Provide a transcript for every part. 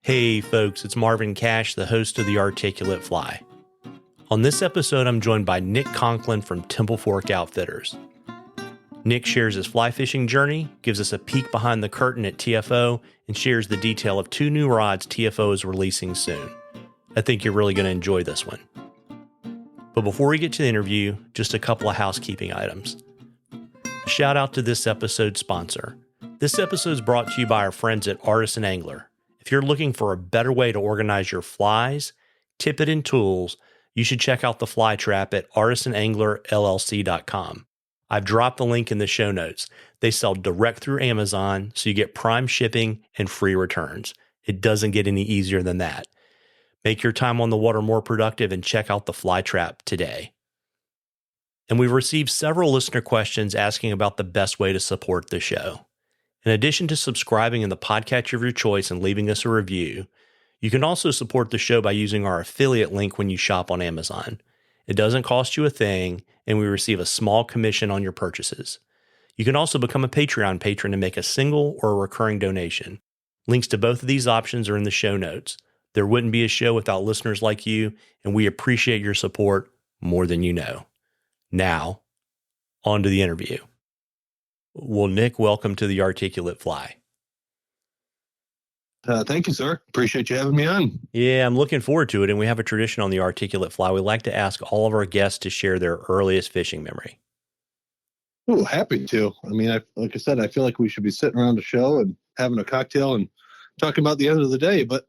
Hey folks, it's Marvin Cash, the host of The Articulate Fly. On this episode, I'm joined by Nick Conklin from Temple Fork Outfitters. Nick shares his fly fishing journey, gives us a peek behind the curtain at TFO, and shares the detail of 2 new rods TFO is releasing soon. I think you're really going to enjoy this one. But before we get to the interview, just a couple of housekeeping items. A shout out to this episode's sponsor. This episode is brought to you by our friends at Artisan Angler. If you're looking for a better way to organize your flies, tippet, and tools, you should check out the fly trap at artisananglerllc.com. I've dropped the link in the show notes. They sell direct through Amazon, so you get prime shipping and free returns. It doesn't get any easier than that. Make your time on the water more productive and check out the fly trap today. And we've received several listener questions asking about the best way to support the show. In addition to subscribing in the podcatcher of your choice and leaving us a review, you can also support the show by using our affiliate link when you shop on Amazon. It doesn't cost you a thing, and we receive a small commission on your purchases. You can also become a Patreon patron and make a single or a recurring donation. Links to both of these options are in the show notes. There wouldn't be a show without listeners like you, and we appreciate your support more than you know. Now, on to the interview. Well, Nick, welcome to The Articulate Fly. Thank you, sir. Appreciate you having me on. Yeah, I'm looking forward to it. And we have a tradition on The Articulate Fly. We like to ask all of our guests to share their earliest fishing memory. Oh, happy to. I mean, like I said, I feel like we should be sitting around a show and having a cocktail and talking about the end of the day, but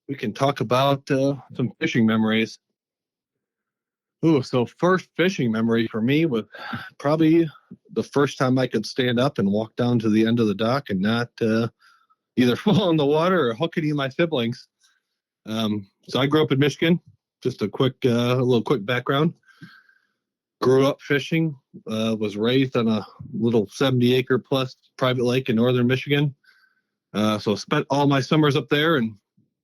we can talk about some fishing memories. Ooh, so first fishing memory for me was probably the first time I could stand up and walk down to the end of the dock and not either fall in the water or hook any of my siblings. So I grew up in Michigan. Just a little quick background. Grew up fishing. Was raised on a little 70-acre plus private lake in northern Michigan. So spent all my summers up there. And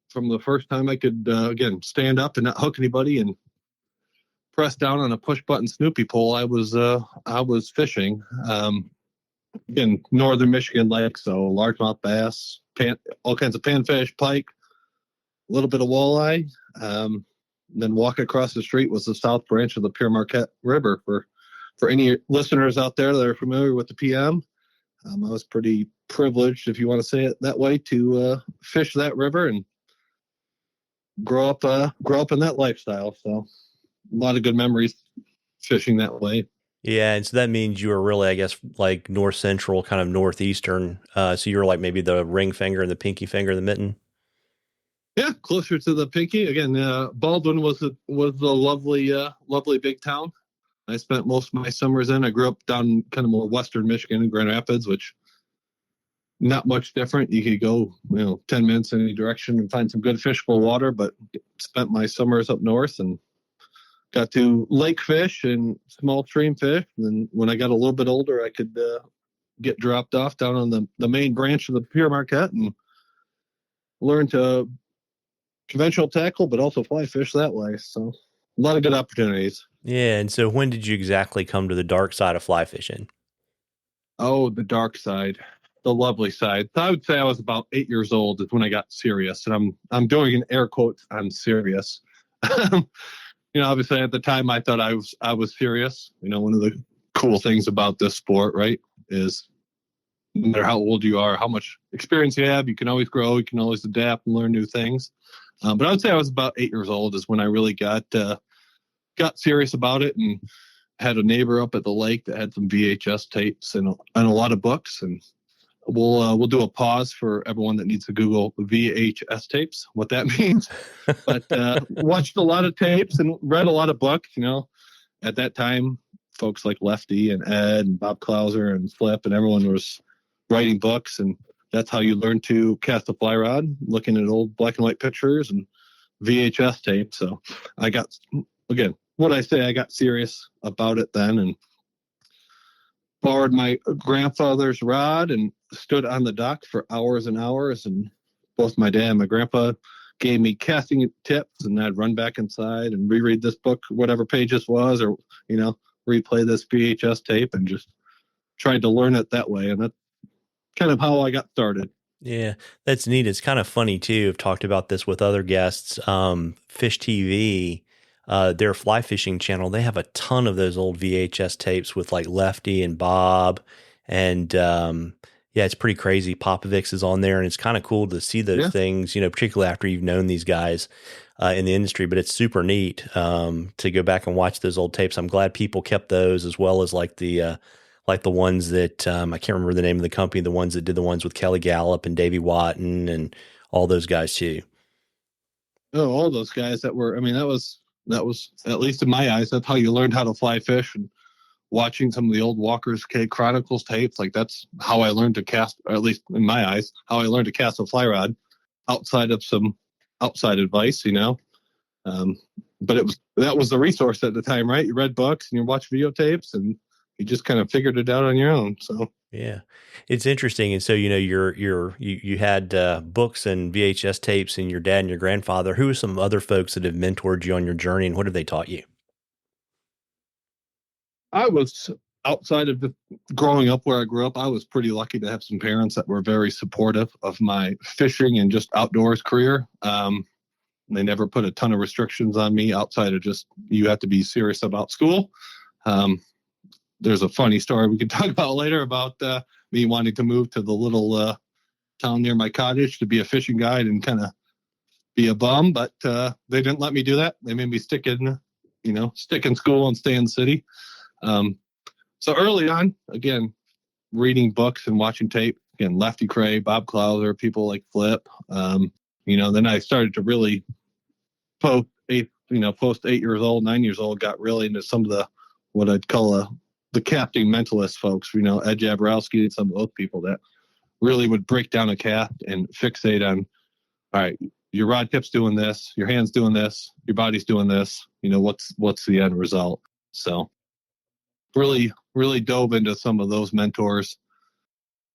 from the first time I could again stand up and not hook anybody and press down on a push button Snoopy pole, I was fishing. In northern Michigan lake, so largemouth bass, all kinds of panfish, pike, a little bit of walleye. Then walk across the street was the south branch of the Pure Marquette River. For any listeners out there that are familiar with the PM, I was pretty privileged, if you want to say it that way, to fish that river and grow up in that lifestyle. So a lot of good memories fishing that way. Yeah, and so that means you were really, I guess, like north central, kind of northeastern. So you were like maybe the ring finger and the pinky finger, the mitten. Yeah, closer to the pinky. Again, Baldwin was the lovely big town. I spent most of my summers in. I grew up down kind of more western Michigan in Grand Rapids, which not much different. You could go 10 minutes in any direction and find some good fishable water. But spent my summers up north and got to lake fish and small stream fish. And then when I got a little bit older, I could get dropped off down on the main branch of the Pure Marquette and learn to conventional tackle, but also fly fish that way. So a lot of good opportunities. Yeah. And so when did you exactly come to the dark side of fly fishing? Oh, the dark side, the lovely side. So I would say I was about 8 years old is when I got serious. And I'm doing an air quotes, I'm serious. Obviously at the time I thought I was serious. One of the cool things about this sport, right, is no matter how old you are, how much experience you have, you can always grow, you can always adapt and learn new things. But I would say I was about 8 years old is when I really got serious about it, and had a neighbor up at the lake that had some VHS tapes and a lot of books. And we'll do a pause for everyone that needs to Google VHS tapes, what that means. But watched a lot of tapes and read a lot of books. At that time, folks like Lefty and Ed and Bob Clauser and Flip and everyone was writing books, and that's how you learn to cast a fly rod, looking at old black and white pictures and VHS tape. So I got serious about it then and borrowed my grandfather's rod and stood on the dock for hours and hours. And both my dad and my grandpa gave me casting tips, and I'd run back inside and reread this book, whatever page this was, or, replay this VHS tape, and just tried to learn it that way. And that's kind of how I got started. Yeah, that's neat. It's kind of funny too. I've talked about this with other guests. Fish TV, their fly fishing channel, they have a ton of those old VHS tapes with like Lefty and Bob. And yeah, it's pretty crazy. Popovix is on there, and it's kind of cool to see those Yeah. things, particularly after you've known these guys in the industry. But it's super neat to go back and watch those old tapes. I'm glad people kept those as well as like the ones that I can't remember the name of the company, the ones that did the ones with Kelly Gallup and Davey Watton and all those guys too. Oh, all those guys that were, I mean, that was, at least in my eyes, that's how you learned how to fly fish. And watching some of the old Walker's Cay Chronicles tapes, like that's how I learned to cast, or at least in my eyes, how I learned to cast a fly rod outside of some outside advice. Um, but that was the resource at the time, right? You read books and you watch videotapes and you just kind of figured it out on your own. So, Yeah, it's interesting. And so, you had books and VHS tapes and your dad and your grandfather. Who are some other folks that have mentored you on your journey and what have they taught you? I was outside of growing up where I grew up. I was pretty lucky to have some parents that were very supportive of my fishing and just outdoors career. They never put a ton of restrictions on me outside of just you have to be serious about school. Um, there's a funny story we could talk about later about me wanting to move to the little town near my cottage to be a fishing guide and kind of be a bum, but they didn't let me do that. They made me stick in school and stay in the city. Um, so early on, again, reading books and watching tape, again, Lefty Cray, Bob Clowser, people like Flip. Then I started to really post 8 years old, 9 years old, got really into some of the what I'd call the casting mentalist folks. Ed Jabrowski and some of those people that really would break down a cast and fixate on, all right, your rod tip's doing this, your hand's doing this, your body's doing this. What's the end result? So really, really dove into some of those mentors.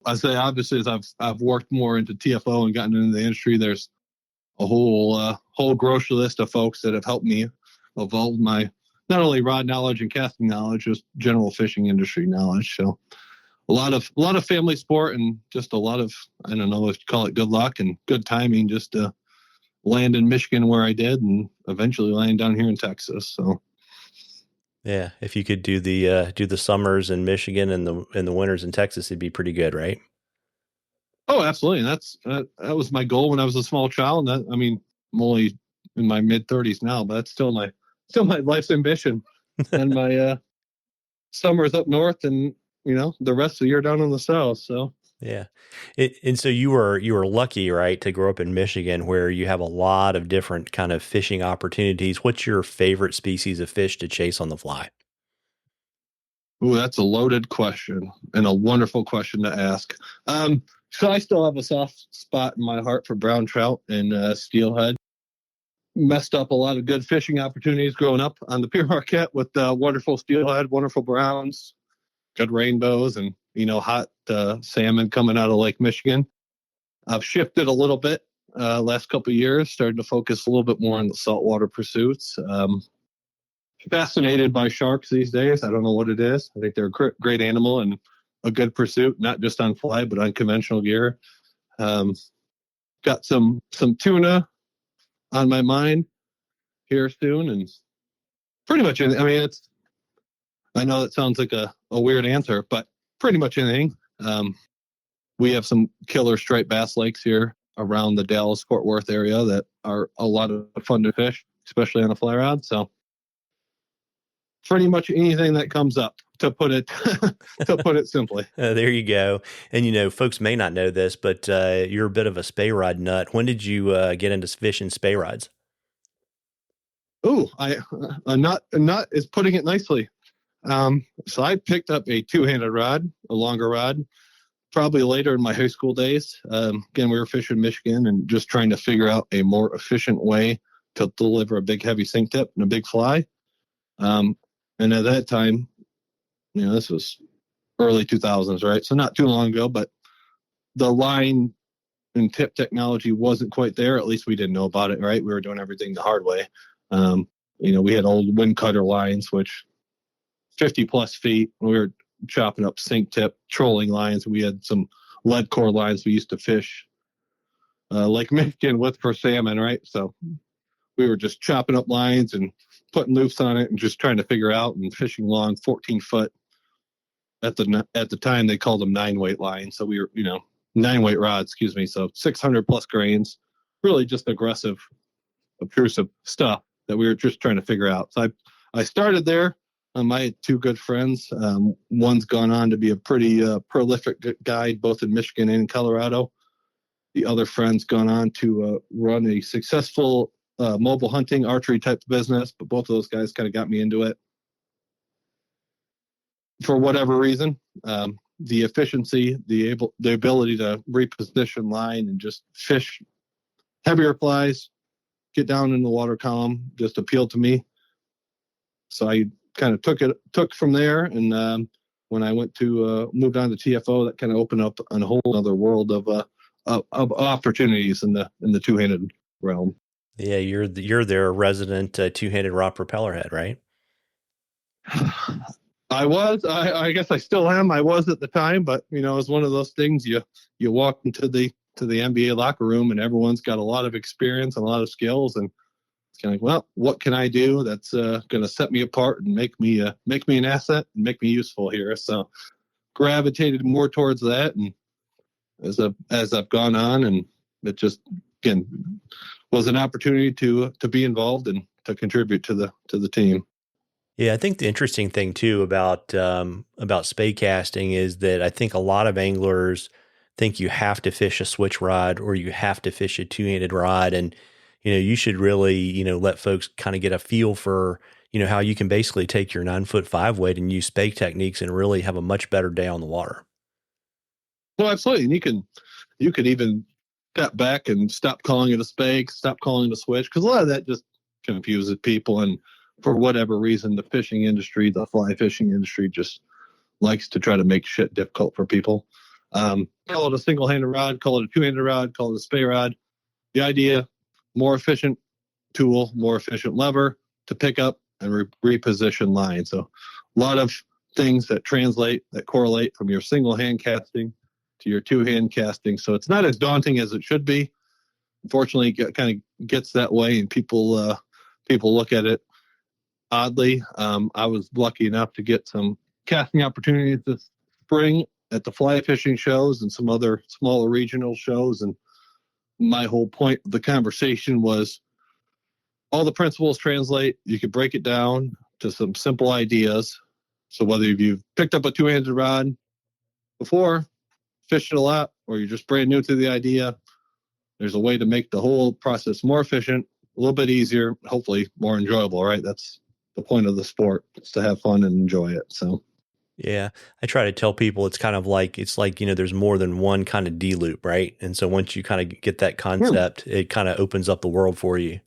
I say obviously as I've worked more into TFO and gotten into the industry, there's a whole grocery list of folks that have helped me evolve my not only rod knowledge and casting knowledge, just general fishing industry knowledge. So a lot of family sport and just a lot of, I don't know if you call it good luck and good timing just to land in Michigan where I did and eventually land down here in Texas. So Yeah, if you could do the summers in Michigan and the winters in Texas, it'd be pretty good, right? oh, absolutely. And that was my goal when I was a small child. And I mean, I'm only in my mid 30s now, but that's still my life's ambition. And my summers up north and the rest of the year down in the south. So Yeah. And so you were lucky, right, to grow up in Michigan where you have a lot of different kind of fishing opportunities. What's your favorite species of fish to chase on the fly? ooh, that's a loaded question and a wonderful question to ask. So I still have a soft spot in my heart for brown trout and steelhead. Messed up a lot of good fishing opportunities growing up on the Pier Marquette with wonderful steelhead, wonderful browns, good rainbows, and hot salmon coming out of Lake Michigan. I've shifted a little bit last couple of years, started to focus a little bit more on the saltwater pursuits. Fascinated by sharks these days. I don't know what it is. I think they're a great animal and a good pursuit, not just on fly but on conventional gear. Um, got some tuna on my mind here soon, and pretty much. I mean, I know that sounds like a weird answer, but pretty much anything. We have some killer striped bass lakes here around the Dallas Fort Worth area that are a lot of fun to fish, especially on a fly rod. So pretty much anything that comes up, to put it to put it simply. There you go. And folks may not know this, but you're a bit of a spay rod nut. When did you get into fishing spay rods? Oh, a nut is putting it nicely. So I picked up a two-handed rod, a longer rod, probably later in my high school days. Again, we were fishing in Michigan and just trying to figure out a more efficient way to deliver a big heavy sink tip and a big fly. And at that time, this was early 2000s, right? So not too long ago, but the line and tip technology wasn't quite there. At least we didn't know about it, right? We were doing everything the hard way. We had old wind cutter lines, which 50 plus feet. We were chopping up sink tip trolling lines. We had some lead core lines we used to fish Lake Michigan with for salmon, right? So we were just chopping up lines and putting loops on it and just trying to figure out and fishing long 14-foot. At the time they called them 9-weight lines. So we were, 9-weight rods, excuse me. So 600 plus grains, really just aggressive, obtrusive stuff that we were just trying to figure out. So I started there. I had two good friends. One's gone on to be a pretty prolific guide, both in Michigan and in Colorado. The other friend's gone on to run a successful mobile hunting archery type of business, but both of those guys kind of got me into it for whatever reason. The efficiency, the ability to reposition line and just fish heavier flies, get down in the water column, just appealed to me. So I kind of took from there, and when I went to moved on to TFO, that kind of opened up a whole other world of opportunities in the two-handed realm. Yeah, you're their resident two-handed rod propeller head, right? I was. I guess I still am. I was at the time, but it was one of those things. You walk into the NBA locker room, and everyone's got a lot of experience and a lot of skills, and it's kind of like, well, what can I do that's going to set me apart and make me an asset and make me useful here? So gravitated more towards that, and as I've gone on, and it just again was an opportunity to be involved and to contribute to the team. Yeah, I think the interesting thing too about spade casting is that I think a lot of anglers think you have to fish a switch rod or you have to fish a two-handed rod, and you should really let folks kind of get a feel for how you can basically take your 9-foot 5-weight and use spade techniques and really have a much better day on the water. Well, absolutely, and you can even step back and stop calling it a spade, stop calling it a switch, because a lot of that just confuses people. And for whatever reason, the fishing industry, the fly fishing industry, just likes to try to make shit difficult for people. Call it a single-handed rod, call it a two-handed rod, call it a spey rod. The idea, more efficient tool, more efficient lever to pick up and reposition line. So a lot of things that correlate from your single-hand casting to your two-hand casting. So it's not as daunting as it should be. Unfortunately, it kind of gets that way, and people look at it oddly. I was lucky enough to get some casting opportunities this spring at the fly fishing shows and some other smaller regional shows. And my whole point of the conversation was all the principles translate. You could break it down to some simple ideas. So whether you've picked up a two-handed rod before, fished it a lot, or you're just brand new to the idea, there's a way to make the whole process more efficient, a little bit easier, hopefully more enjoyable, right? That's the point of the sport, is to have fun and enjoy it. So yeah, I try to tell people it's like there's more than one kind of D loop, right? And so once you kind of get that concept, it kind of opens up the world for you.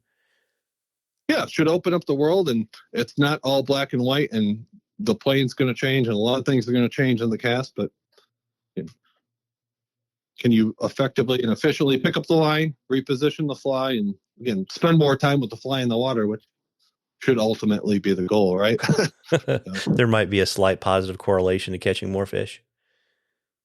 Yeah, it should open up the world, and it's not all black and white, and the plane's going to change, and a lot of things are going to change in the cast, but can you effectively and efficiently pick up the line, reposition the fly, and again, spend more time with the fly in the water, which should ultimately be the goal, right? There might be a slight positive correlation to catching more fish.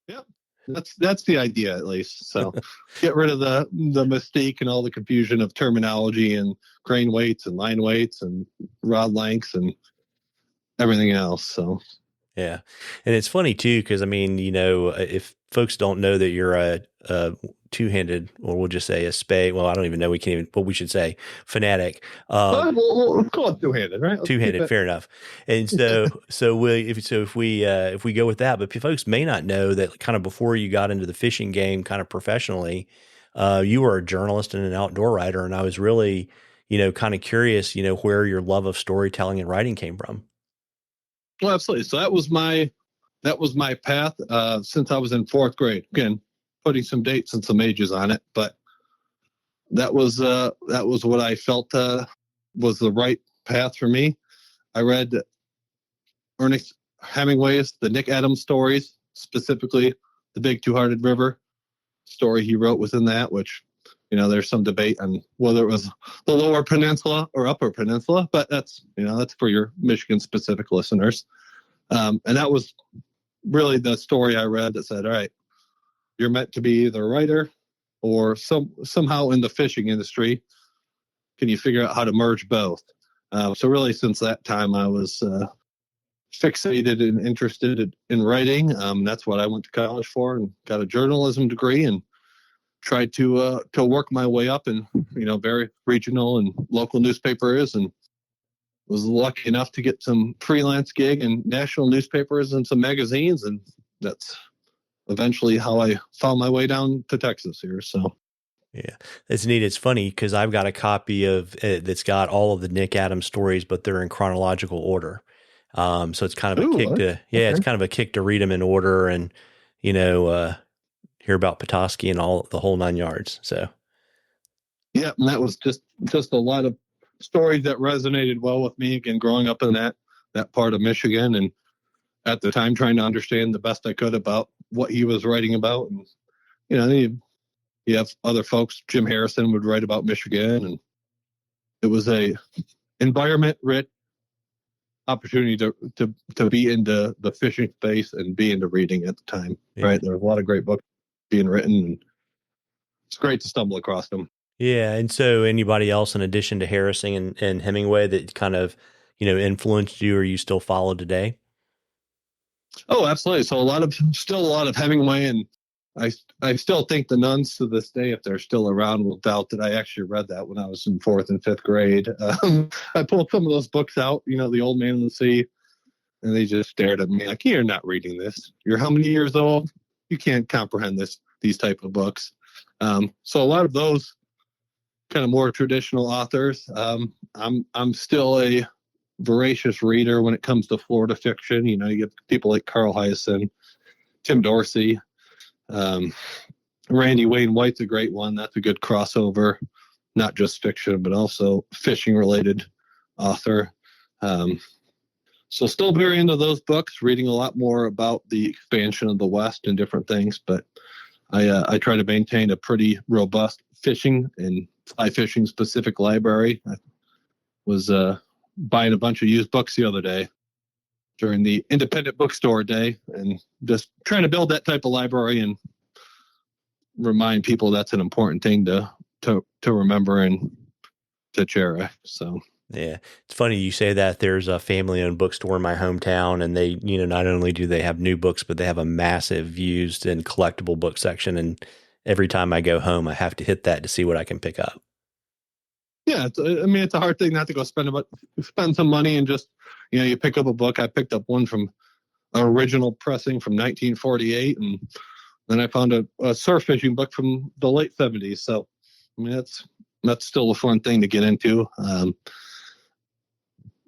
Yeah, that's the idea, at least. So get rid of the mystique and all the confusion of terminology and grain weights and line weights and rod lengths and everything else. So yeah, and it's funny too because I mean, if folks don't know that you're a two-handed, or we'll just say a spade. Well, I don't even know. We can't even. What we should say, fanatic. We'll call it two-handed, right? Two-handed, fair enough. And so if we go with that, but folks may not know that kind of before you got into the fishing game, kind of professionally, you were a journalist and an outdoor writer, and I was really, kind of curious, where your love of storytelling and writing came from. Well, absolutely. So that was my path since I was in fourth grade. Again, putting some dates and some ages on it, but that was what I felt was the right path for me. I read Ernest Hemingway's The Nick Adams stories, specifically the Big Two-Hearted River story he wrote within that, which there's some debate on whether it was the Lower Peninsula or Upper Peninsula, but that's for your Michigan specific listeners. And that was really the story I read that said, all right, you're meant to be either a writer or somehow in the fishing industry, can you figure out how to merge both? So really, since that time, I was fixated and interested in writing. That's what I went to college for, and got a journalism degree, and tried to work my way up in very regional and local newspapers, and was lucky enough to get some freelance gig in national newspapers and some magazines, and that's eventually how I found my way down to Texas here. So Yeah, it's neat. It's funny because I've got a copy of it that's got all of the Nick Adams stories, but they're in chronological order. So it's kind of a ooh, kick to, yeah, it's okay. kind of a kick to read them in order and, you know, hear about Petoskey and all the whole 9 yards. So Yeah, and that was just a lot of stories that resonated well with me. Again, growing up in that part of Michigan, and at the time trying to understand the best I could about what he was writing about. And you have other folks. Jim Harrison would write about Michigan, and it was a environment rich opportunity to be into the fishing space and be into reading at the time. yeah. Right, there was a lot of great books being written, and it's great to stumble across them. Yeah. And so anybody else in addition to Harrison and Hemingway that kind of, influenced you or you still follow today? Oh, absolutely. So still a lot of Hemingway, and I still think the Nuns to this day, if they're still around, will doubt that I actually read that when I was in fourth and fifth grade. I pulled some of those books out, The Old Man and the Sea, and they just stared at me like, "You're not reading this. You're how many years old? You can't comprehend these type of books." So a lot of those kind of more traditional authors. I'm still a voracious reader when it comes to Florida fiction. You get people like Carl Hyacin, Tim Dorsey, Randy Wayne White's a great one. That's a good crossover, not just fiction, but also fishing related author. So still very into those books, reading a lot more about the expansion of the West and different things. But I try to maintain a pretty robust fishing and fly fishing specific library. I was buying a bunch of used books the other day during the independent bookstore day, and just trying to build that type of library and remind people that's an important thing to remember and to cherish. So Yeah. It's funny you say that. There's a family owned bookstore in my hometown, and they, not only do they have new books, but they have a massive used and collectible book section. And every time I go home, I have to hit that to see what I can pick up. yeah, it's a hard thing not to go spend some money and just, you pick up a book. I picked up one from an original pressing from 1948, and then I found a surf fishing book from the late 70s. So, that's still a fun thing to get into.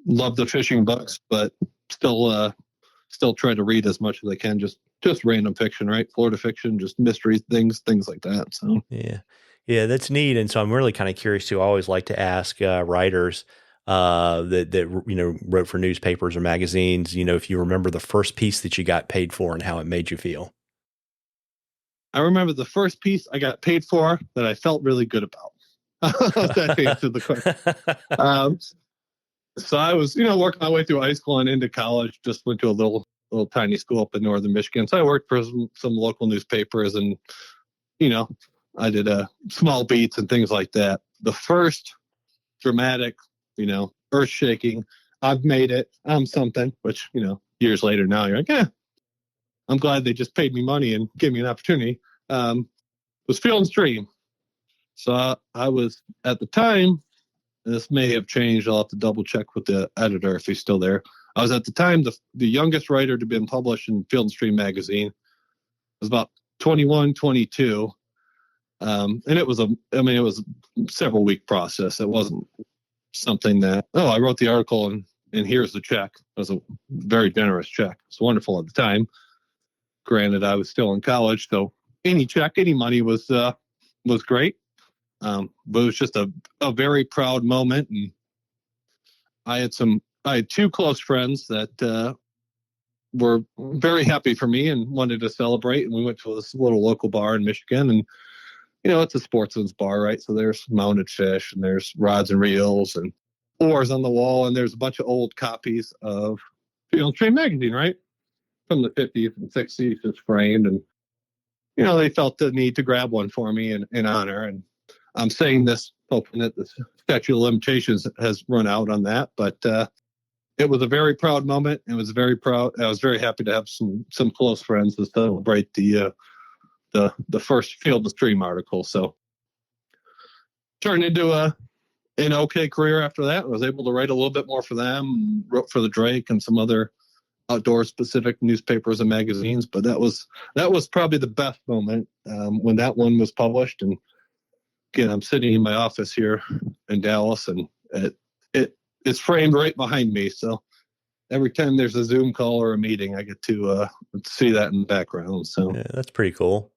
Love the fishing books, but still try to read as much as I can. Just random fiction, right? Florida fiction, just mystery things like that. So Yeah. Yeah, that's neat. And so I'm really kind of curious too. I always like to ask writers that wrote for newspapers or magazines, if you remember the first piece that you got paid for and how it made you feel. I remember the first piece I got paid for that I felt really good about. That answered the question. So I was, working my way through high school and into college. Just went to a little tiny school up in northern Michigan. So I worked for some local newspapers, and I did small beats and things like that. The first dramatic, earth shaking, I've made it, I'm something. Which years later now you're like, I'm glad they just paid me money and gave me an opportunity. Was Field and Stream. So I was at the time. This may have changed. I'll have to double check with the editor if he's still there. I was at the time the youngest writer to be published in Field and Stream magazine. I was about 21, 22. And it was a several week process. It wasn't something that, I wrote the article and here's the check. It was a very generous check. It's wonderful at the time. Granted, I was still in college, so any check, any money was great. But it was just a very proud moment. And I had two close friends that were very happy for me and wanted to celebrate. And we went to this little local bar in Michigan, and it's a sportsman's bar, right? So there's mounted fish, and there's rods and reels and oars on the wall, and there's a bunch of old copies of Field and Stream magazine, right, from the 50s and 60s, just framed. And they felt the need to grab one for me in honor. And I'm saying this hoping that the statute of limitations has run out on that. But it was a very proud moment. It was very proud. I was very happy to have some close friends to celebrate the first Field of Stream article. So turned into an okay career after that. I was able to write a little bit more for them, wrote for the Drake and some other outdoor specific newspapers and magazines. But that was probably the best moment when that one was published. And again, I'm sitting in my office here in Dallas, and it's framed right behind me. So every time there's a Zoom call or a meeting, I get to see that in the background. So Yeah, that's pretty cool.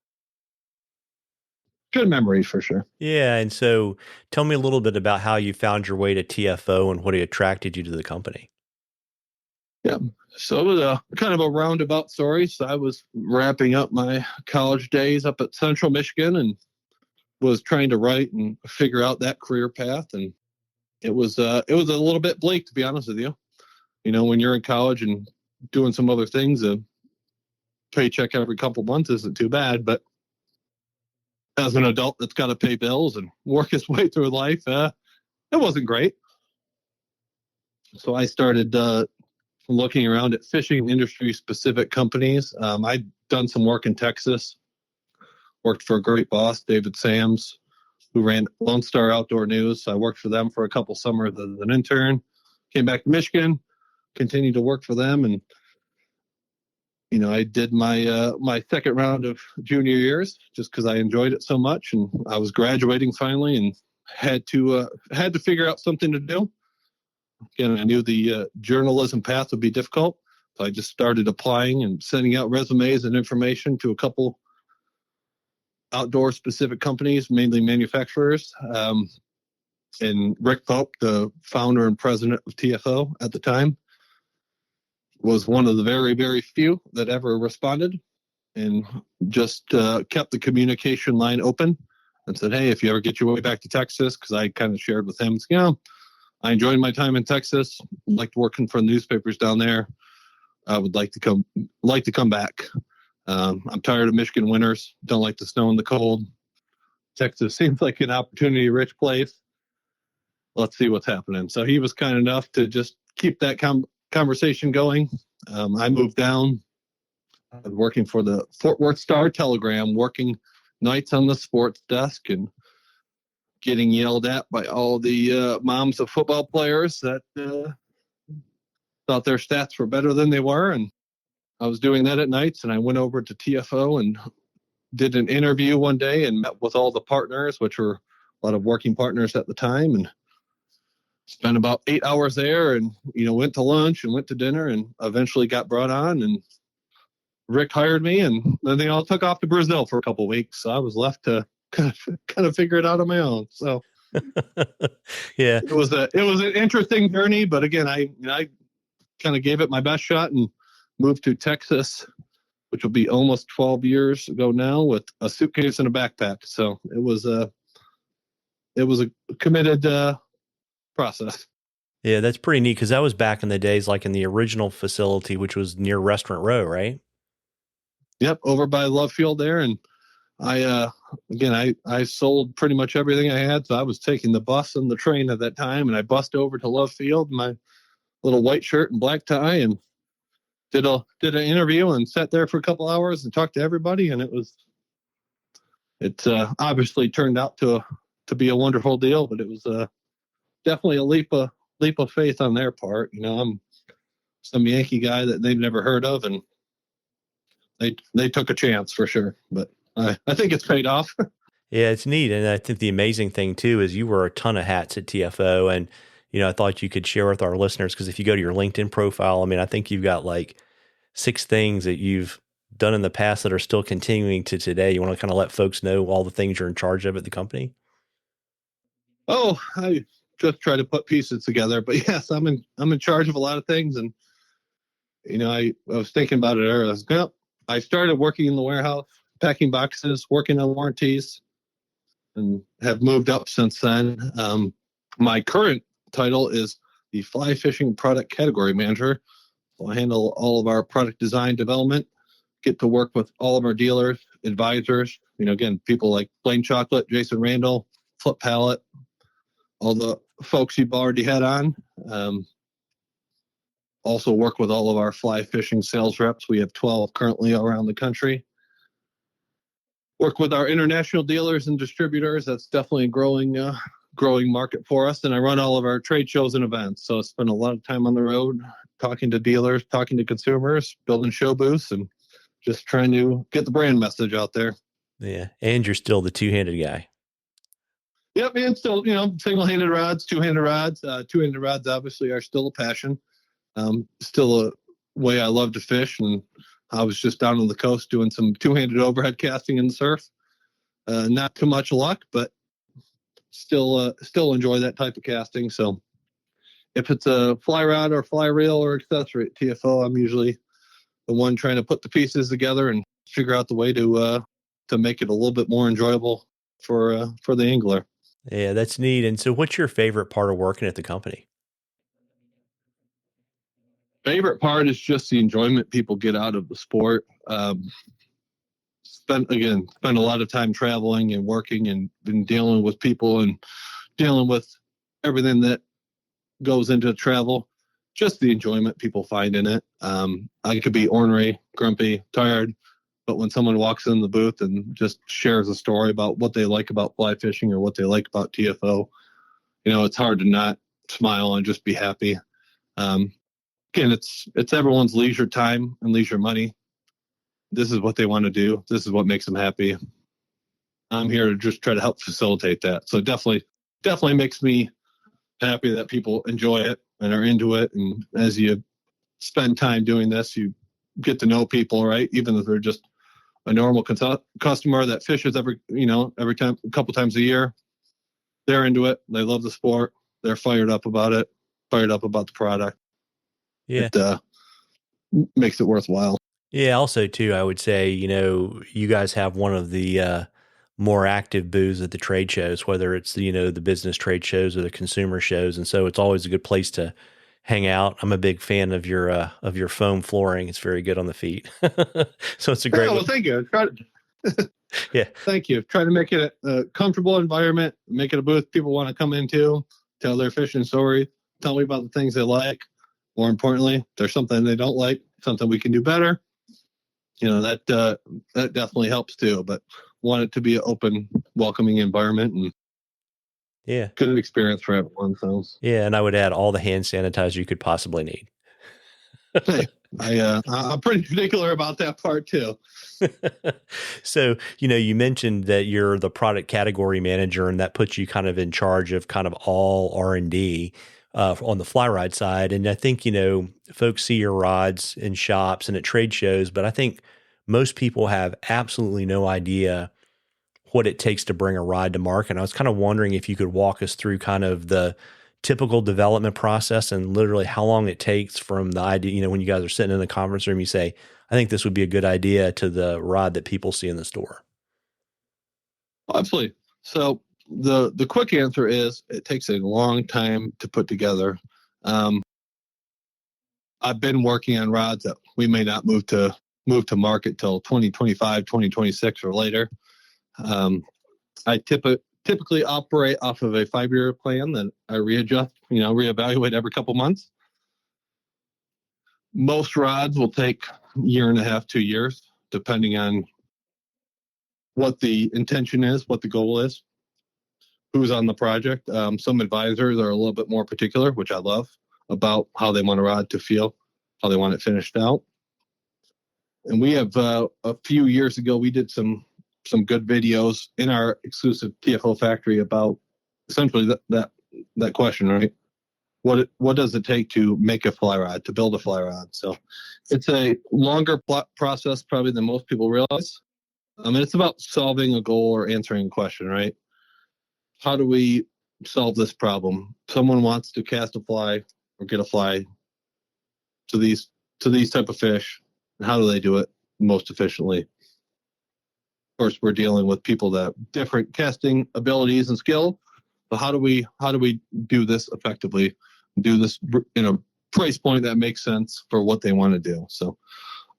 Good memories for sure. Yeah. And so tell me a little bit about how you found your way to TFO and what attracted you to the company. Yeah. So it was a kind of a roundabout story. So I was wrapping up my college days up at Central Michigan and was trying to write and figure out that career path. And it was a little bit bleak, to be honest with you. When you're in college and doing some other things, a paycheck every couple months isn't too bad. But as an adult that's got to pay bills and work his way through life, it wasn't great. So I started looking around at fishing industry specific companies. I'd done some work in Texas, worked for a great boss, David Sams, who ran Lone Star Outdoor News. I worked for them for a couple summers as an intern, came back to Michigan, continued to work for them. And, I did my second round of junior years just because I enjoyed it so much. And I was graduating finally and had to figure out something to do. Again, I knew the journalism path would be difficult. So I just started applying and sending out resumes and information to a couple outdoor specific companies, mainly manufacturers. And Rick Pope, the founder and president of TFO at the time, was one of the very, very few that ever responded and just kept the communication line open and said, hey, if you ever get your way back to Texas, because I kind of shared with him, I enjoyed my time in Texas, liked working for the newspapers down there. I would like to come back. I'm tired of Michigan winters. Don't like the snow and the cold. Texas seems like an opportunity-rich place. Let's see what's happening. So he was kind enough to just keep that conversation going. I moved down. I was working for the Fort Worth Star-Telegram, working nights on the sports desk and getting yelled at by all the moms of football players that thought their stats were better than they were. And I was doing that at nights, and I went over to TFO and did an interview one day and met with all the partners, which were a lot of working partners at the time, and spent about 8 hours there and, went to lunch and went to dinner and eventually got brought on, and Rick hired me, and then they all took off to Brazil for a couple of weeks. So I was left to kind of figure it out on my own. So yeah, it was an interesting journey, but again, I kind of gave it my best shot and moved to Texas, which will be almost 12 years ago now, with a suitcase and a backpack. So it was a committed process. Yeah, that's pretty neat because that was back in the days, like in the original facility, which was near Restaurant Row, right? Yep, over by Love Field there. And I sold pretty much everything I had. So I was taking the bus and the train at that time, and I bussed over to Love Field, my little white shirt and black tie, and did an interview and sat there for a couple hours and talked to everybody. And it obviously turned out to be a wonderful deal, but it was definitely a leap of faith on their part. I'm some Yankee guy that they've never heard of, and they took a chance for sure. But I think it's paid off. Yeah, it's neat. And I think the amazing thing too is you wear a ton of hats at TFO, and I thought you could share with our listeners, because if you go to your LinkedIn profile, I think you've got like 6 things that you've done in the past that are still continuing to today. You want to kind of let folks know all the things you're in charge of at the company? Oh, I just try to put pieces together, but yes, I'm in charge of a lot of things. And I was thinking about it earlier. I started working in the warehouse, packing boxes, working on warranties, and have moved up since then. My current title is the Fly Fishing Product Category Manager. So I handle all of our product design development, get to work with all of our dealers, advisors, again, people like Plain Chocolate, Jason Randall, Flip Pallet, all the folks you've already had on. Also work with all of our fly fishing sales reps. We have 12 currently around the country. Work with our international dealers and distributors. That's definitely a growing market for us. And I run all of our trade shows and events. So I spend a lot of time on the road, talking to dealers, talking to consumers, building show booths, and just trying to get the brand message out there. Yeah. And you're still the two-handed guy. Yep, man. Still, single-handed rods, two-handed rods. Two-handed rods obviously are still a passion. Still a way I love to fish. And I was just down on the coast doing some two-handed overhead casting in the surf. Not too much luck, but still enjoy that type of casting. So if it's a fly rod or fly reel or accessory at TFO, I'm usually the one trying to put the pieces together and figure out the way to make it a little bit more enjoyable for the angler. Yeah, that's neat. And so what's your favorite part of working at the company? Favorite part is just the enjoyment people get out of the sport. Spent a lot of time traveling and working and dealing with people and dealing with everything that goes into travel. Just the enjoyment people find in it. I could be ornery, grumpy, tired, but when someone walks in the booth and just shares a story about what they like about fly fishing or what they like about TFO, it's hard to not smile and just be happy. Again, it's everyone's leisure time and leisure money. This is what they want to do. This is what makes them happy. I'm here to just try to help facilitate that. So definitely makes me happy that people enjoy it and are into it. And as you spend time doing this, you get to know people, right? Even if they're just a normal customer that fishes every time, a couple times a year, they're into it. They love the sport. They're fired up about it, fired up about the product. Yeah. It makes it worthwhile. Yeah. Also, too, I would say, you guys have one of the more active booths at the trade shows, whether it's, the business trade shows or the consumer shows. And so it's always a good place to hang out. I'm a big fan of your foam flooring. It's very good on the feet. So it's a great. Well, thank you. Yeah. Thank you. Try to make it a comfortable environment, make it a booth people want to come into, tell their fishing story, tell me about the things they like. More importantly, if there's something they don't like, something we can do better. That definitely helps too. But want it to be an open, welcoming environment and yeah, good experience for everyone. So yeah, and I would add all the hand sanitizer you could possibly need. hey, I'm pretty particular about that part too. So, you mentioned that you're the product category manager, and that puts you kind of in charge of kind of all R&D on the fly rod side. And I think, folks see your rods in shops and at trade shows, but I think most people have absolutely no idea what it takes to bring a rod to market. And I was kind of wondering if you could walk us through kind of the typical development process and literally how long it takes from the idea, when you guys are sitting in the conference room, you say, I think this would be a good idea, to the rod that people see in the store. Absolutely. So the quick answer is it takes a long time to put together. I've been working on rods that we may not move to market till 2025, 2026 or later. I typically operate off of a 5-year plan that I reevaluate every couple months. Most rods will take a year and a half, 2 years, depending on what the intention is, what the goal is, who's on the project. Some advisors are a little bit more particular, which I love, about how they want a rod to feel, how they want it finished out. And we have a few years ago, we did some good videos in our exclusive TFO factory about essentially that question, right? What does it take to make a fly rod, to build a fly rod? So it's a longer process probably than most people realize. And it's about solving a goal or answering a question, right? How do we solve this problem? Someone wants to cast a fly or get a fly to these type of fish. How do they do it most efficiently? Of course, we're dealing with people that have different casting abilities and skill. But how do we do this effectively? Do this in a price point that makes sense for what they want to do. So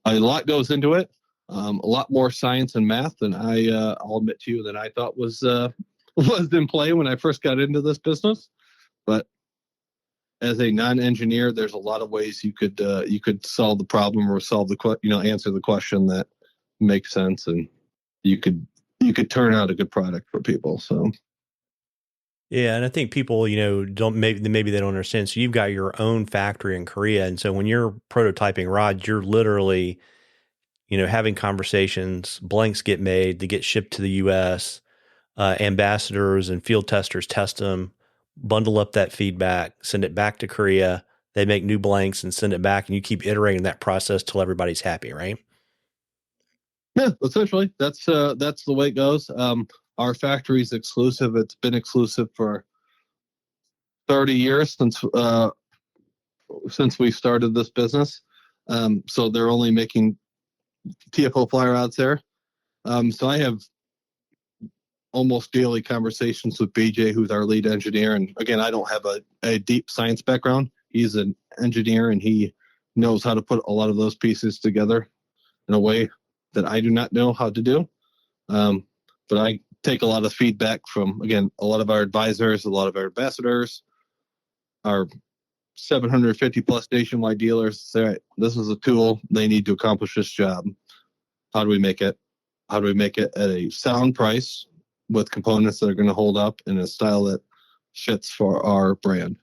a lot goes into it. A lot more science and math than I'll admit to you, than I thought was in play when I first got into this business. But as a non-engineer, there's a lot of ways you could solve the problem or answer the question that makes sense, and you could turn out a good product for people. So Yeah, and I think people, don't maybe they don't understand. So you've got your own factory in Korea, and so when you're prototyping rods, you're literally, having conversations. Blanks get made, they get shipped to the U.S. Ambassadors and field testers test them, bundle up that feedback, send it back to Korea. They make new blanks and send it back, and you keep iterating that process till everybody's happy, right? yeah, essentially that's the way it goes. Our factory's exclusive. It's been exclusive for 30 years since we started this business. So they're only making TFO fly rods there. So I have almost daily conversations with BJ, who's our lead engineer. And again, I don't have a deep science background. He's an engineer, and he knows how to put a lot of those pieces together in a way that I do not know how to do. But I take a lot of feedback from, again, a lot of our advisors, a lot of our ambassadors, our 750 plus nationwide dealers. Say, right, this is a tool they need to accomplish this job. How do we make it? How do we make it at a sound price with components that are going to hold up in a style that fits for our brand?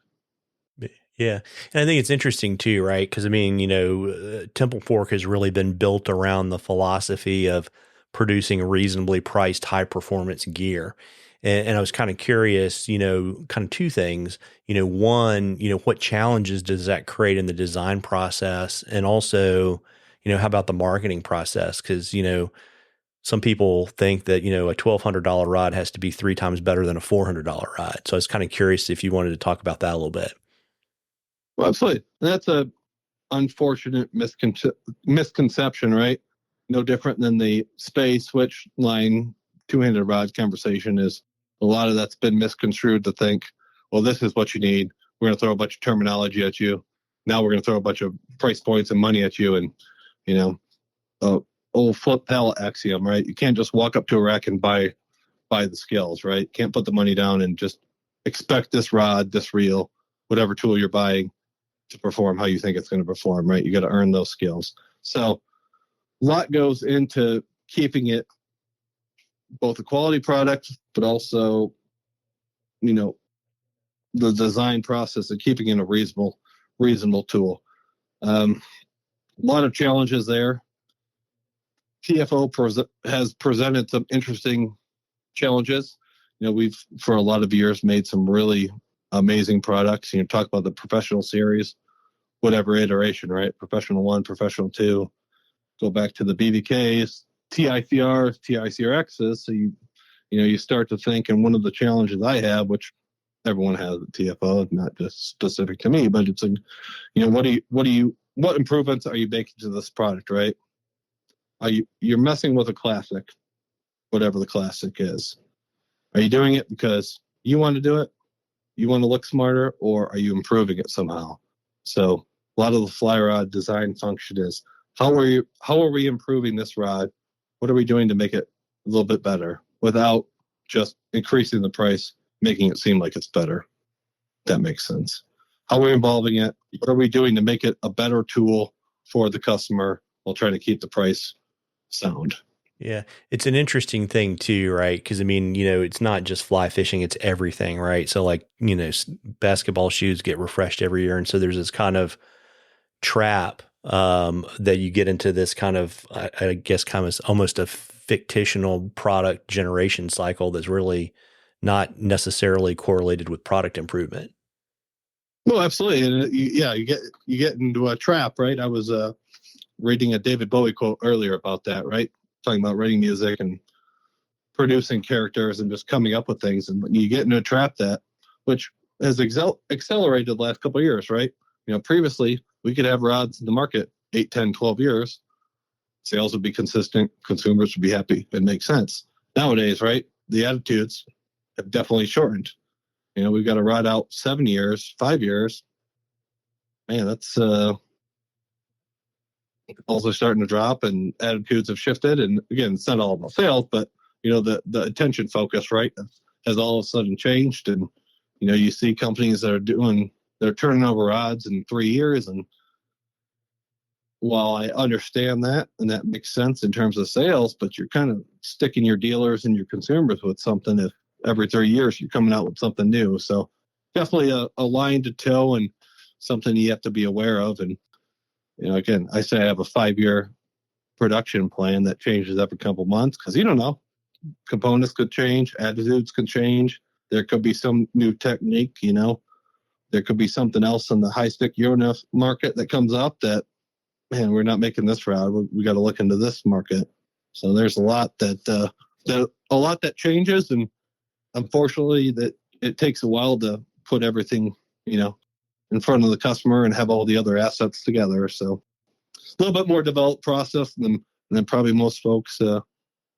Yeah. And I think it's interesting too, right? Because I mean, Temple Fork has really been built around the philosophy of producing reasonably priced high performance gear. And I was kind of curious, kind of two things. One, what challenges does that create in the design process? And also, how about the marketing process? Because, some people think that, a $1,200 rod has to be three times better than a $400 rod. So I was kind of curious if you wanted to talk about that a little bit. Well, absolutely. That's a unfortunate misconception, right? No different than the stay switch line two-handed rod conversation. Is a lot of that's been misconstrued to think, well, this is what you need. We're going to throw a bunch of terminology at you. Now we're going to throw a bunch of price points and money at you, and old flip pallet axiom, right? You can't just walk up to a rack and buy the scales, right? You can't put the money down and just expect this rod, this reel, whatever tool you're buying to perform how you think it's going to perform, right? You got to earn those skills. So a lot goes into keeping it both a quality product, but also, the design process and keeping it a reasonable tool. A lot of challenges there. TFO has presented some interesting challenges. We've for a lot of years made some really amazing products. Talk about the professional series, whatever iteration, right? Professional 1, professional 2, go back to the BVKs, TICRs, TICRXs. So you start to think, and one of the challenges I have, which everyone has at TFO, not just specific to me, but it's what improvements are you making to this product, right? You're messing with a classic, whatever the classic is. Are you doing it because you want to do it? You want to look smarter, or are you improving it somehow? So a lot of the fly rod design function is how are we improving this rod? What are we doing to make it a little bit better without just increasing the price, making it seem like it's better? That makes sense. How are we involving it? What are we doing to make it a better tool for the customer while trying to keep the price sound? Yeah, it's an interesting thing too, right? Because I mean, it's not just fly fishing; it's everything, right? So, like, basketball shoes get refreshed every year, and so there's this kind of trap that you get into this kind of, I guess, kind of almost a fictional product generation cycle that's really not necessarily correlated with product improvement. Well, absolutely, and you get into a trap, right? I was reading a David Bowie quote earlier about that, right? Talking about writing music and producing characters and just coming up with things, and you get into a trap which has accelerated the last couple of years, right? Previously we could have rods in the market 8, 10, 12 years, sales would be consistent, consumers would be happy, it makes sense. Nowadays, right, the attitudes have definitely shortened. We've got a rod out 7 years, 5 years. Man, that's Also starting to drop and attitudes have shifted. And again, it's not all about sales, but the attention focus, right, has all of a sudden changed. And you see companies that they're turning over rods in 3 years. And while I understand that and that makes sense in terms of sales, but you're kind of sticking your dealers and your consumers with something if every 3 years you're coming out with something new. So definitely a line to toe and something you have to be aware of. And again, I say I have a 5-year production plan that changes every couple months because you don't know. Components could change, attitudes could change. There could be some new technique, there could be something else in the high stick Euro market that comes up that, man, we're not making this rod. We got to look into this market. So there's a lot that changes, and unfortunately, that it takes a while to put everything, in front of the customer and have all the other assets together. So a little bit more developed process than probably most folks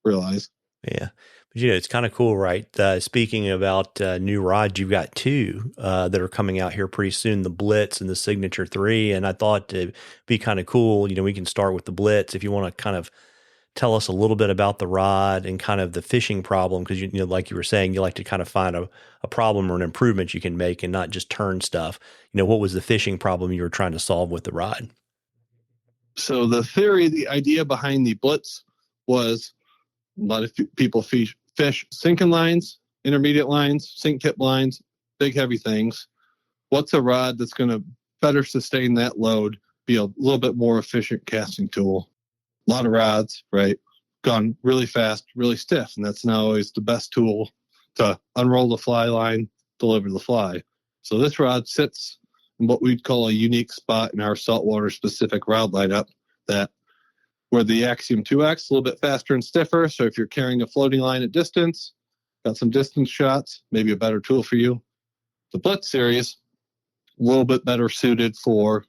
realize. Yeah. But, it's kind of cool, right? Speaking about new rods, you've got two that are coming out here pretty soon, the Blitz and the Signature 3. And I thought it'd be kind of cool. We can start with the Blitz if you want to kind of tell us a little bit about the rod and kind of the fishing problem. Because, like you were saying, you like to kind of find a problem or an improvement you can make and not just turn stuff. What was the fishing problem you were trying to solve with the rod? So the idea behind the Blitz was a lot of people fish sinking lines, intermediate lines, sink tip lines, big heavy things. What's a rod that's going to better sustain that load, be a little bit more efficient casting tool? A lot of rods, right, gone really fast, really stiff, and that's not always the best tool to unroll the fly line, deliver the fly. So this rod sits in what we'd call a unique spot in our saltwater specific rod lineup, that where the Axiom 2X a little bit faster and stiffer. So if you're carrying a floating line at distance, got some distance shots, maybe a better tool for you. The Blitz series, a little bit better suited for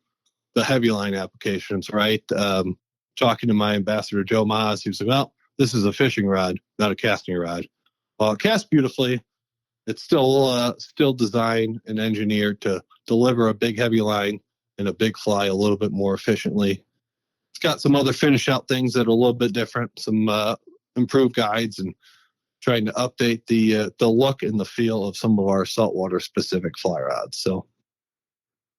the heavy line applications, right? Talking to my ambassador, Joe Maas, he was like, well, this is a fishing rod, not a casting rod. While it casts beautifully, it's still designed and engineered to deliver a big heavy line and a big fly a little bit more efficiently. It's got some other finish out things that are a little bit different, some improved guides, and trying to update the look and the feel of some of our saltwater specific fly rods. So,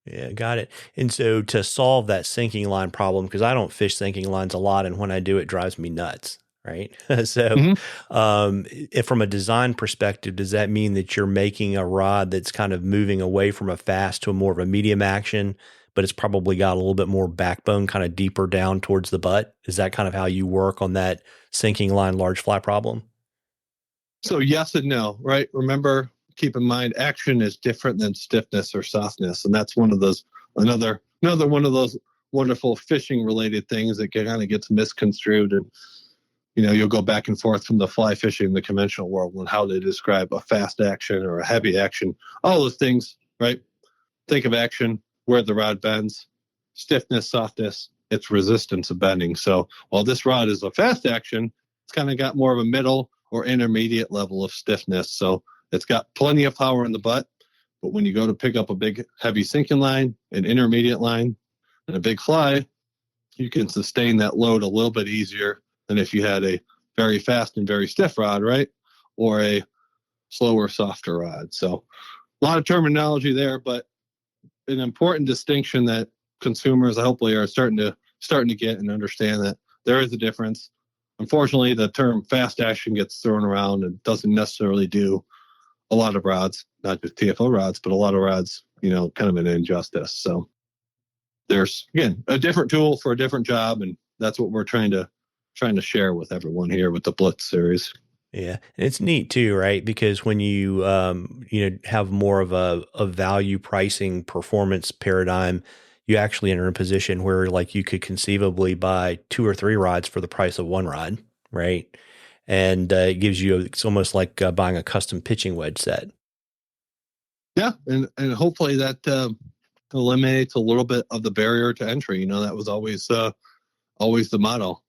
yeah, got it. And so to solve that sinking line problem, because I don't fish sinking lines a lot, and when I do, it drives me nuts. Right. So, if from a design perspective, does that mean that you're making a rod that's kind of moving away from a fast to a more of a medium action, but it's probably got a little bit more backbone kind of deeper down towards the butt? Is that kind of how you work on that sinking line large fly problem? So yes and no, right? Remember, keep in mind, action is different than stiffness or softness. And that's one of those, another one of those wonderful fishing related things that kind of gets misconstrued. And, you'll go back and forth from the fly fishing, the conventional world, and how they describe a fast action or a heavy action, all those things, right? Think of action, where the rod bends, stiffness, softness, its resistance of bending. So while this rod is a fast action, it's kind of got more of a middle or intermediate level of stiffness. So it's got plenty of power in the butt, but when you go to pick up a big heavy sinking line, an intermediate line, and a big fly, you can sustain that load a little bit easier than if you had a very fast and very stiff rod, right? Or a slower, softer rod. So a lot of terminology there, but an important distinction that consumers hopefully are starting to get and understand, that there is a difference. Unfortunately, the term fast action gets thrown around and doesn't necessarily do a lot of rods, not just TFO rods, but a lot of rods, kind of an injustice. So there's, again, a different tool for a different job, and that's what we're trying to share with everyone here with the Blitz series. Yeah, and it's neat too, right? Because when you have more of a value pricing performance paradigm, you actually enter a position where like you could conceivably buy 2 or 3 rods for the price of one rod, right? And it gives you it's almost like buying a custom pitching wedge set. Yeah, and hopefully that eliminates a little bit of the barrier to entry. That was always the motto.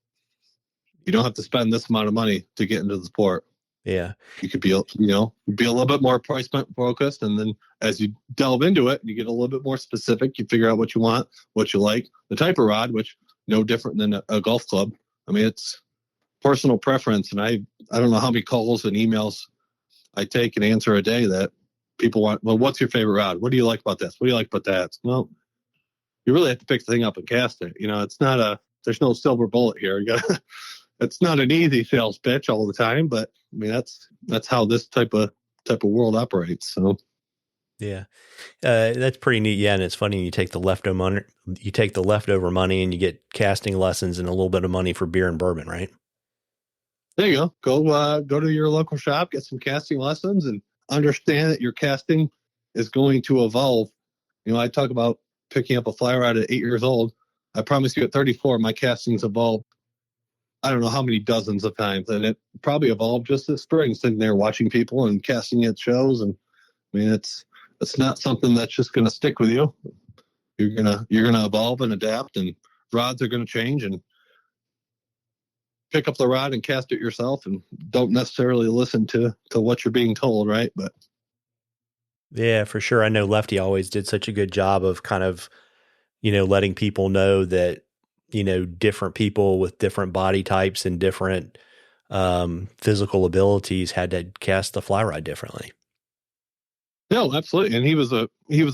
You don't have to spend this amount of money to get into the sport. Yeah. You could be, be a little bit more price focused. And then as you delve into it, you get a little bit more specific. You figure out what you want, what you like, the type of rod, which no different than a golf club. I mean, it's personal preference, and I don't know how many calls and emails I take and answer a day that people want. Well, what's your favorite rod? What do you like about this? What do you like about that? Well, you really have to pick the thing up and cast it. It's not there's no silver bullet here. It's not an easy sales pitch all the time, but I mean that's how this type of world operates. So Yeah. That's pretty neat. Yeah. And it's funny. You take the leftover money and you get casting lessons and a little bit of money for beer and bourbon, right? there you go. Go to your local shop, get some casting lessons, and understand that your casting is going to evolve. I talk about picking up a fly rod at 8 years old. I promise you, at 34, my castings evolved. I don't know how many dozens of times, and it probably evolved just this spring, sitting there watching people and casting at shows. And I mean, it's not something that's just going to stick with you. You're gonna evolve and adapt, and rods are going to change. And pick up the rod and cast it yourself, and don't necessarily listen to what you're being told, right? But Yeah, for sure. I know Lefty always did such a good job of kind of, letting people know that, different people with different body types and different physical abilities had to cast the fly rod differently. no, absolutely. And he was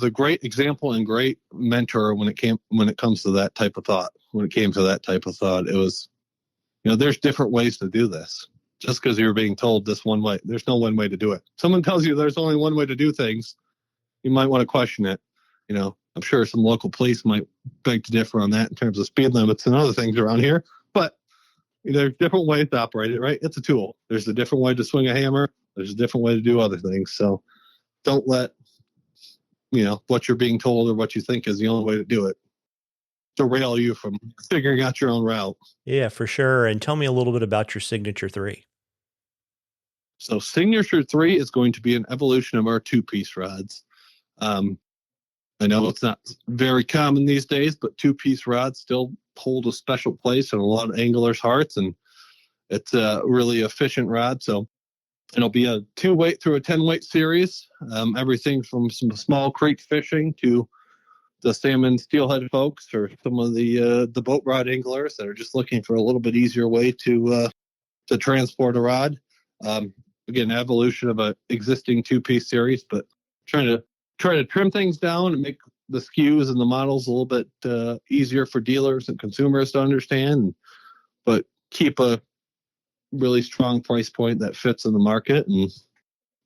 a great example and great mentor when it comes to that type of thought. When it came to that type of thought, it was, there's different ways to do this. Just because you're being told this one way, there's no one way to do it. Someone tells you there's only one way to do things, you might want to question it. I'm sure some local police might beg to differ on that in terms of speed limits and other things around here. But there's different ways to operate it, right? It's a tool. There's a different way to swing a hammer. There's a different way to do other things. So don't let what you're being told or what you think is the only way to do it derail you from figuring out your own route. Yeah, for sure. And tell me a little bit about your Signature 3. So Signature 3 is going to be an evolution of our two-piece rods. I know it's not very common these days, but two-piece rods still hold a special place in a lot of anglers' hearts, and it's a really efficient rod. So it'll be a 2-weight through a 10-weight series. Everything from some small creek fishing to the salmon steelhead folks, or some of the boat rod anglers that are just looking for a little bit easier way to transport a rod. Again, evolution of a existing two-piece series, but trying to trim things down and make the SKUs and the models a little bit easier for dealers and consumers to understand, but keep a really strong price point that fits in the market and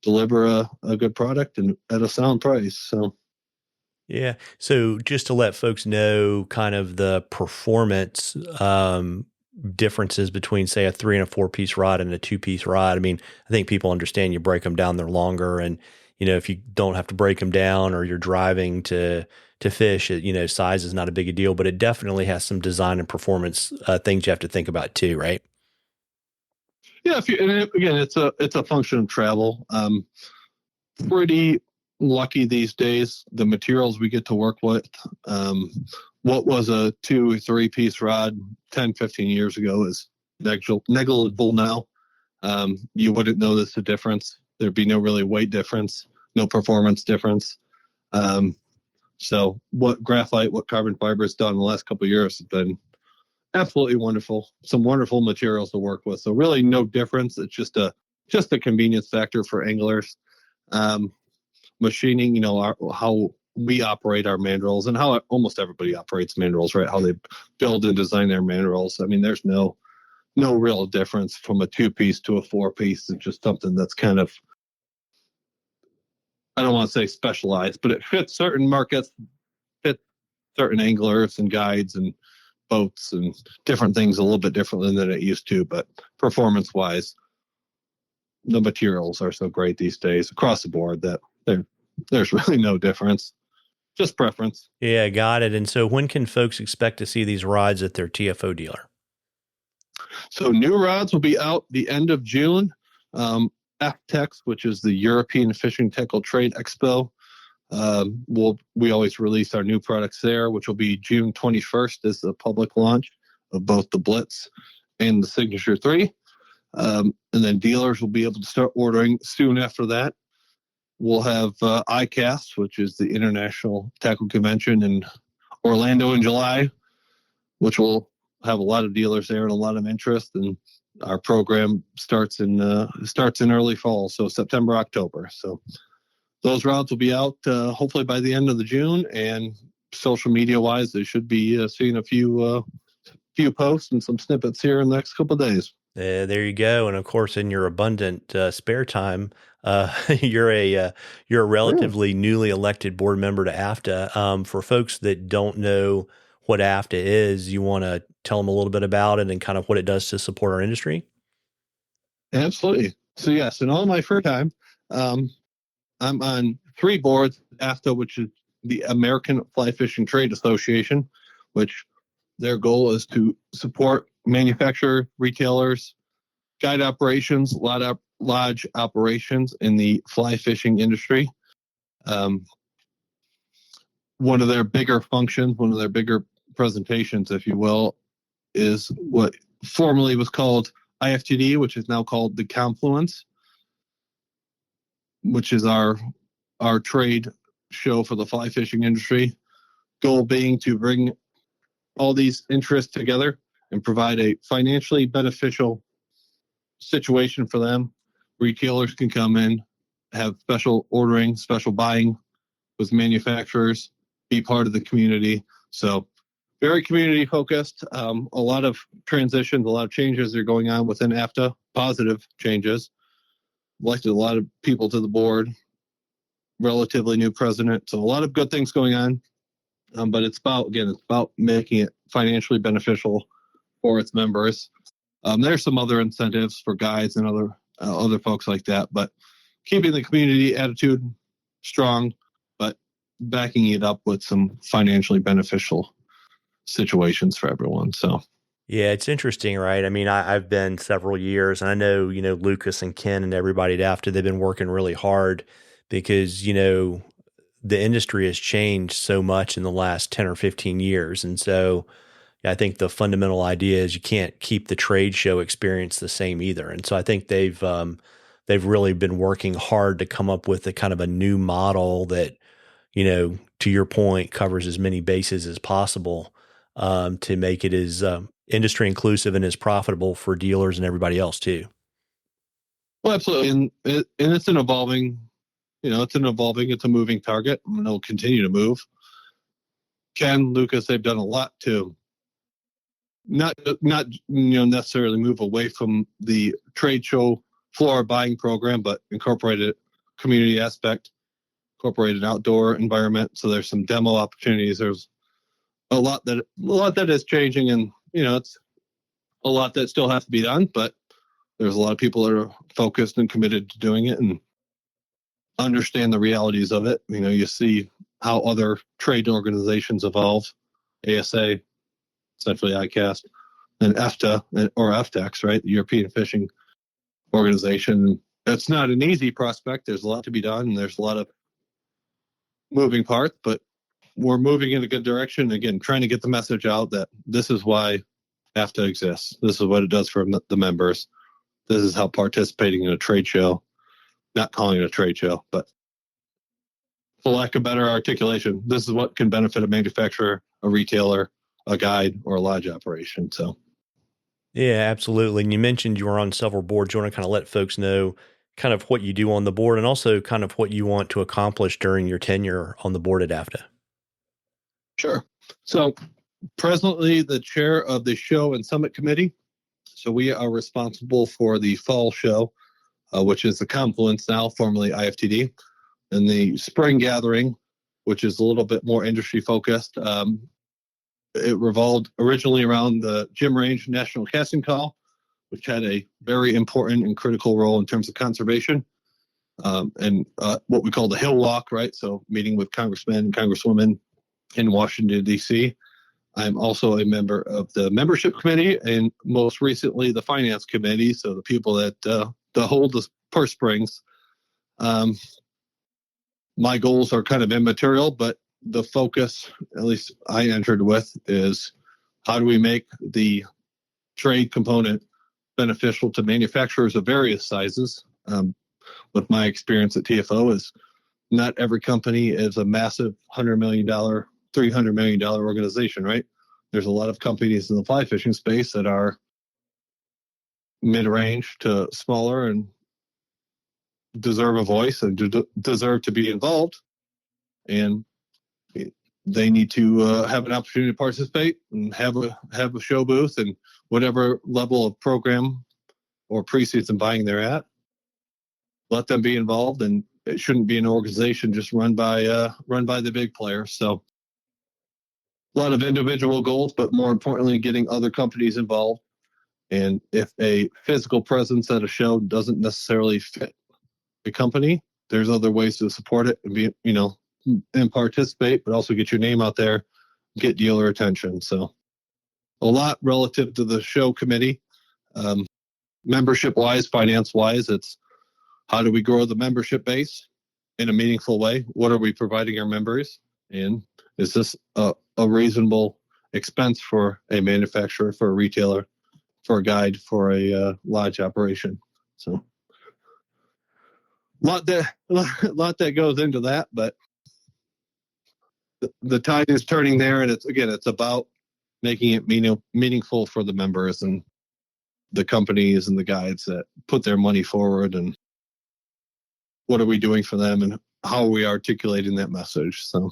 deliver a good product and at a sound price. So Yeah. So just to let folks know kind of the performance differences between, say, a 3 and a 4-piece rod and a 2-piece rod. I mean, I think people understand you break them down, they're longer. And, if you don't have to break them down or you're driving to fish, size is not a big a deal, but it definitely has some design and performance things you have to think about too, right? yeah, again, it's a function of travel. Pretty lucky these days, the materials we get to work with. What was a 2 or 3-piece rod 10, 15 years ago is negligible now. You wouldn't notice the difference. There'd be no really weight difference, no performance difference. So what graphite, what carbon fiber has done in the last couple of years has been absolutely wonderful. Some wonderful materials to work with. So really no difference. It's just a convenience factor for anglers. Machining, how we operate our mandrels and how almost everybody operates mandrels, right? How they build and design their mandrels. I mean, there's no real difference from a 2-piece to a 4-piece. It's just something that's kind of, I don't want to say specialized, but it fits certain markets, fits certain anglers and guides and boats and different things a little bit differently than it used to. But performance wise, the materials are so great these days across the board that there's really no difference. Just preference. Yeah, got it. And so when can folks expect to see these rods at their TFO dealer? So new rods will be out the end of June. FTEX, which is the European Fishing Tackle Trade Expo, we always release our new products there, which will be June 21st is the public launch of both the Blitz and the Signature 3. And then dealers will be able to start ordering soon after that. We'll have ICAST, which is the International Tackle Convention in Orlando in July, which will have a lot of dealers there and a lot of interest. And our program starts in early fall, so September, October. So those routes will be out hopefully by the end of the June. And social media wise, they should be seeing a few posts and some snippets here in the next couple of days. There you go. And of course, in your abundant spare time, you're a relatively newly elected board member to AFTA. For folks that don't know what AFTA is, you want to tell them a little bit about it and kind of what it does to support our industry? Absolutely. So yes, in all my free time, I'm on 3 boards. AFTA, which is the American Fly Fishing Trade Association, which their goal is to support manufacturer, retailers, guide operations, lodge operations in the fly fishing industry. One of their bigger functions, one of their bigger presentations, if you will, is what formerly was called IFTD, which is now called the Confluence, which is our trade show for the fly fishing industry. Goal being to bring all these interests together and provide a financially beneficial situation for them. Retailers can come in, have special ordering, special buying with manufacturers, be part of the community. So very community focused. A lot of transitions, a lot of changes are going on within AFTA, positive changes. Elected a lot of people to the board, relatively new president. So a lot of good things going on. But it's about making it financially beneficial for its members. There's some other incentives for guides and other folks like that, but keeping the community attitude strong, but backing it up with some financially beneficial situations for everyone. So Yeah, it's interesting, right? I mean, I've been several years, and I know, Lucas and Ken and everybody at AFTA, they've been working really hard because, the industry has changed so much in the last 10 or 15 years. And so I think the fundamental idea is you can't keep the trade show experience the same either. And so I think they've really been working hard to come up with a kind of a new model that, to your point, covers as many bases as possible, to make it as industry inclusive and as profitable for dealers and everybody else too. well, absolutely. And it's an evolving, it's a moving target, and it'll continue to move. Ken, Lucas, they've done a lot to not necessarily move away from the trade show floor buying program, but incorporated community aspect, incorporated outdoor environment. So there's some demo opportunities. There's a lot that is changing, and it's a lot that still has to be done. But there's a lot of people that are focused and committed to doing it and understand the realities of it. You see how other trade organizations evolve, ASA, essentially ICAST, and EFTA or FTEX, right? The European Fishing Organization. It's not an easy prospect. There's a lot to be done, and there's a lot of moving parts, but we're moving in a good direction. Again, trying to get the message out that this is why AFTA exists. This is what it does for the members. This is how participating in a trade show, not calling it a trade show, but for lack of better articulation, this is what can benefit a manufacturer, a retailer, a guide, or a lodge operation. So, Yeah, absolutely. And you mentioned you were on several boards. You want to kind of let folks know kind of what you do on the board and also kind of what you want to accomplish during your tenure on the board at AFTA. sure. So, presently the chair of the show and summit committee. So we are responsible for the fall show, which is the Confluence now, formerly IFTD, and the spring gathering, which is a little bit more industry focused. It revolved originally around the Jim Range National Casting Call, which had a very important and critical role in terms of conservation, and what we call the Hill Walk, right? So meeting with congressmen and congresswomen in Washington, D.C. I'm also a member of the membership committee and most recently the finance committee. So the people that hold the purse strings. My goals are kind of immaterial, but the focus, at least I entered with, is how do we make the trade component beneficial to manufacturers of various sizes. With my experience at TFO, is not every company is a massive $100 million, $300 million organization, right? there's a lot of companies in the fly fishing space that are mid-range to smaller and deserve a voice and deserve to be involved. And they need to have an opportunity to participate and have a show booth and whatever level of program or pre-season buying they're at. Let them be involved, and it shouldn't be an organization just run by the big players. So a lot of individual goals, but more importantly, getting other companies involved. And if a physical presence at a show doesn't necessarily fit a company, there's other ways to support it and be, and participate, but also get your name out there, get dealer attention. So a lot relative to the show committee. Membership wise, finance wise, it's how do we grow the membership base in a meaningful way? What are we providing our members? And is this a reasonable expense for a manufacturer, for a retailer, for a guide, for a lodge operation? So lot that goes into that, but the tide is turning there, and it's about making it meaningful for the members and the companies and the guides that put their money forward, and what are we doing for them and how are we articulating that message. So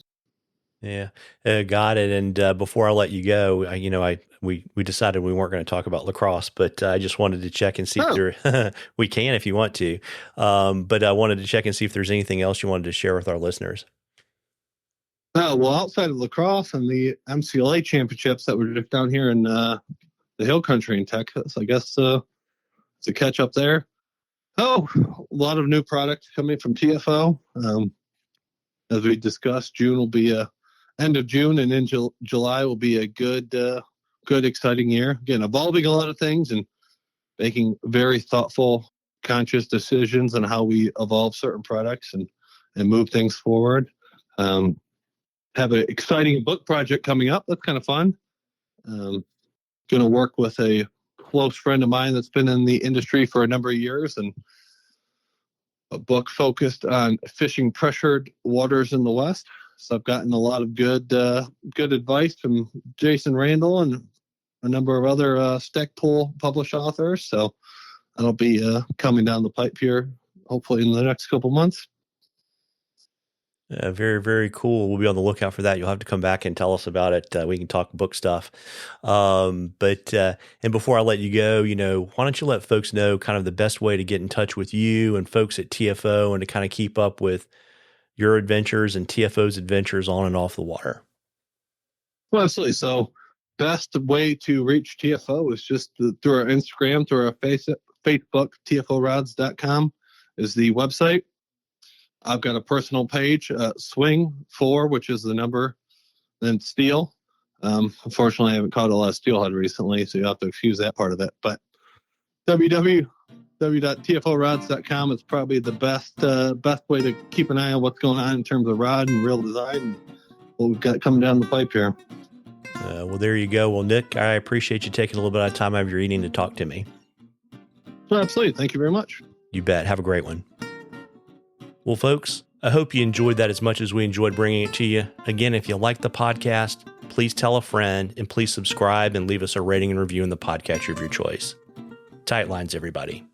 yeah, got it. And before I let you go, we decided we weren't going to talk about lacrosse, but I just wanted to check and see if there we can if you want to. But I wanted to check and see if there's anything else you wanted to share with our listeners. Well, outside of lacrosse and the MCLA championships that were just down here in the Hill Country in Texas, I guess it's a catch up there. Oh, a lot of new products coming from TFO. As we discussed, June will be end of June, and in July will be a good, exciting year. Again, evolving a lot of things and making very thoughtful, conscious decisions on how we evolve certain products and move things forward. Have an exciting book project coming up. That's kind of fun. Going to work with a close friend of mine that's been in the industry for a number of years, and a book focused on fishing pressured waters in the West. So I've gotten a lot of good advice from Jason Randall and a number of other Stackpole published authors. So that'll be coming down the pipe here, hopefully in the next couple months. Very, very cool. We'll be on the lookout for that. You'll have to come back and tell us about it. We can talk book stuff. And before I let you go, why don't you let folks know kind of the best way to get in touch with you and folks at TFO and to kind of keep up with your adventures and TFO's adventures on and off the water? Well, absolutely. So best way to reach TFO is just through our Instagram, through our Facebook, tforods.com is the website. I've got a personal page, Swing4, which is the number, then Steel. Unfortunately, I haven't caught a lot of steelhead recently, so you have to excuse that part of it. But www.tforods.com is probably the best way to keep an eye on what's going on in terms of rod and reel design and what we've got coming down the pipe here. Well, there you go. Well, Nick, I appreciate you taking a little bit of time out of your evening to talk to me. Well, absolutely. Thank you very much. You bet. Have a great one. Well, folks, I hope you enjoyed that as much as we enjoyed bringing it to you. Again, if you like the podcast, please tell a friend and please subscribe and leave us a rating and review in the podcatcher of your choice. Tight lines, everybody.